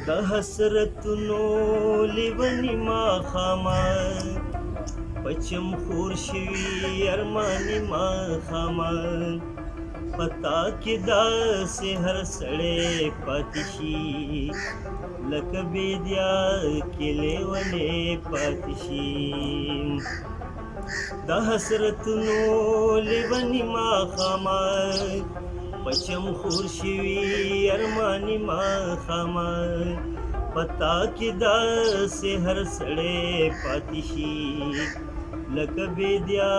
د حسرتونو لیونی ماښامه پچم خور شوي ارماني ماښامه پتا کې داسې هر سړی پاتې شي لکه بیدیا کې لیونی پاتې شي د حسرتونو لیونی ماښامه پچم خور شوي ارماني ماښامه پتا کې داسې هر سړی پاتې شي لکه بیدیا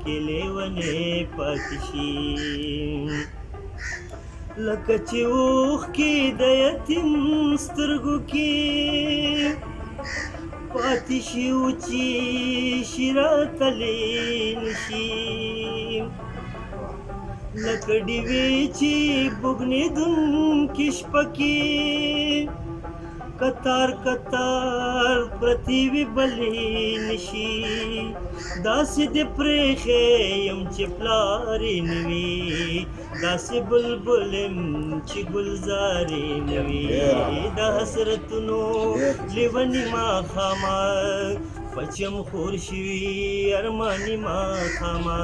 کې لیونی پاتې شي لکه چې اوښکې د یتیم سترګو کې پاتې شي وچې شي راتلی نشي لکه ډیوې چې بوږنېدونکې شپه کې کتار کتار پرتی وی بلې نشي داسې دې پرېښې یم چې پلار یې نه وي داسې بلبل یم چې ګلزار یې نه وي د حسرتونو لیوني ماښامه پچم خور شوي ارماني ماښامه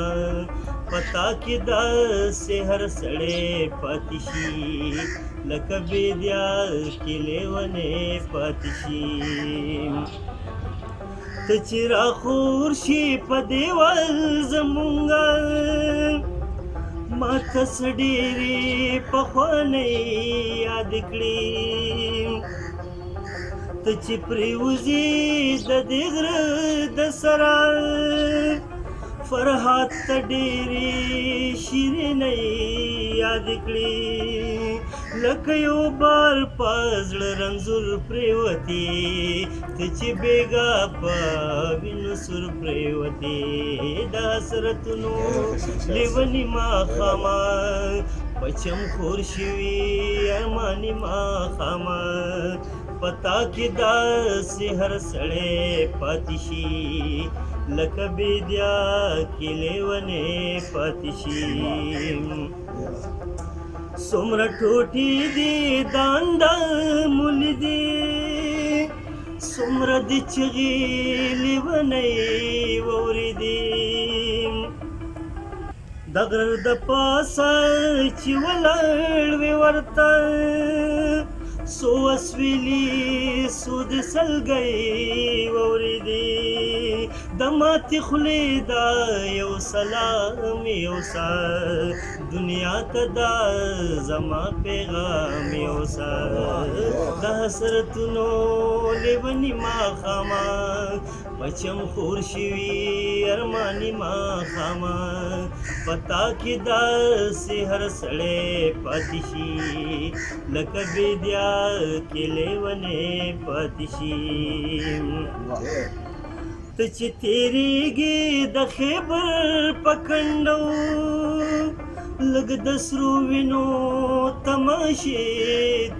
پتا کې داسې هر سړی پاتې شي لکه بیدیا کې لیونی پاتې شي ته چې راخور شي په دیوال زمونږه ماته څه ډېرې پخوانۍ یاد کړي ته چې پرېوځې د دې غره د سره فرحات ته ډېرې شیرینۍ یاد کړي لکه یو بار په زړه رنځور پرېوتې ته چې بېګا په وینو سور پرېوتې د حسرتونو لیوني ماښامه پچم خور شوي ارماني ماښامه پتا کې داسې هر سړی پاتې شي لکه بیدیا کې لیونی پاتې شي څومره ټوټې دي دانده مولې دي څومره دې چغې لیونی واورېدې د غر د پاسه چې ولاړ وې ورته څو اسویلي څو د سلګۍ واورېدې د ماتې خولې دا یو سلام یو سا دنیا ته دا زما پیغام یو سا د حسرتونو لیوني ماښامه پچم خور شوي ارماني ماښامه پتا کې داسې هر سړی پاتې شي لکه بیدیا کې لیونی پاتې شي ته چې تېرېږې د خیبر په کنډو لږ د سرو وینو تماشې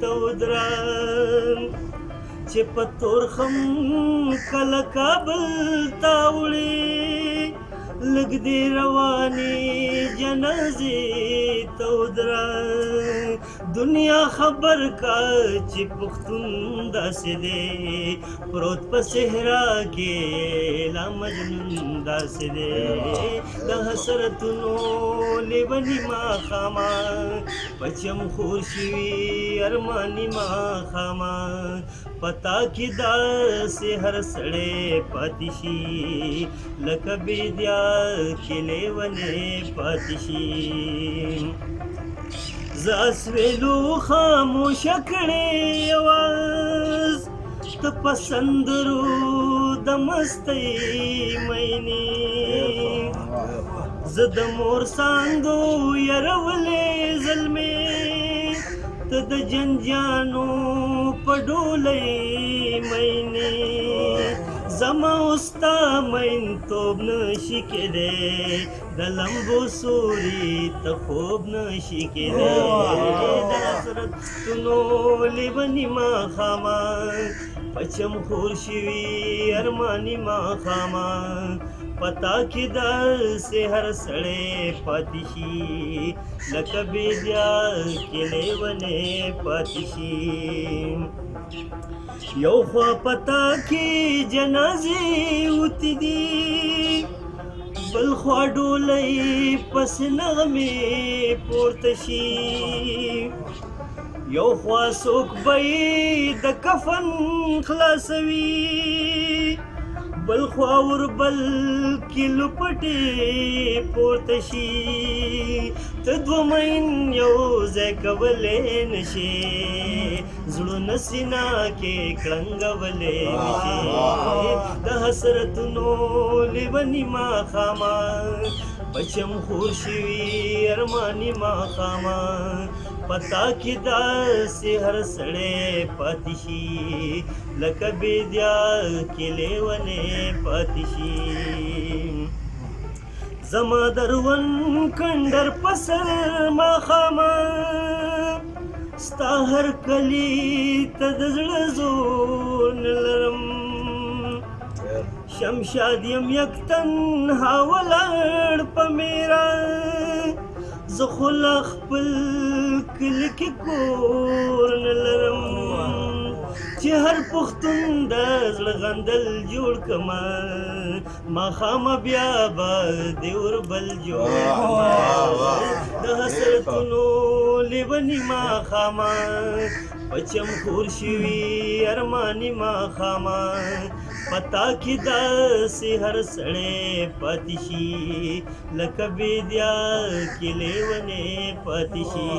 ته ودره چې په تورخم کله کابل ته وړې لږ دې روانې جنازې ته ودره دنیا خبر کا چې پښتون داسې دی پروت په صحرا کې لا مجنون داسې دی د حسرتونو لیوني ماښامه پچم خور شوي ارماني ماښامه پتا کې داسې هر سړی پاتې شي لکه بیدیا کې لیونی پاتې شي زه اسویلو خاموشه کړې یواز ته په سندرو د مستۍ مینې زه د مور ساندو یرولې زلمې ته د جنجانو په ډولۍ مینې زما اوستا مین توب نشي کېدی د لمبو سوري ته خوب نشي کېدی د حسرتونو لیوني ماښامه پچم خور شوي ارماني ماښامه پتا کې داسې هر سړی پاتې شي لکه بیدیا کې لیونی پاتې شي یو خوا پتا کې جنازې وتی دي بل خوا ډولۍ پس نغمې پورته شي یو خوا څوک به یې د کفن خلاصوي بل خوا وربل کې لپټې پورته شي ته دوه مین یو ځای کولی نشې زړونه سینه کې کړنګولی نشې د حسرتونو لیوني ماښامه پچم خور شوي ارماني ماښامه پتا کې داسې هر سړی پاتې شي لکه بیدیا کې لیونی پاتې شي زما درون کنډر پسر ماښامه ستا هر کلي ته د زړه زور نه لرم شمشاد یم یک تنها ولاړ په میرا زه خو لا خپل کلي کې کور نه لرم چې هر پښتون د زړه غندل جوړ کما ماښامه بیا به د اوربل جوړ کما د حسرتونو لیوني ماښامه پچم خور شوي ارماني ماښامه پتا کې داسې هر سړی پاتې شي لکه بیدیا کې لیونی پاتې شي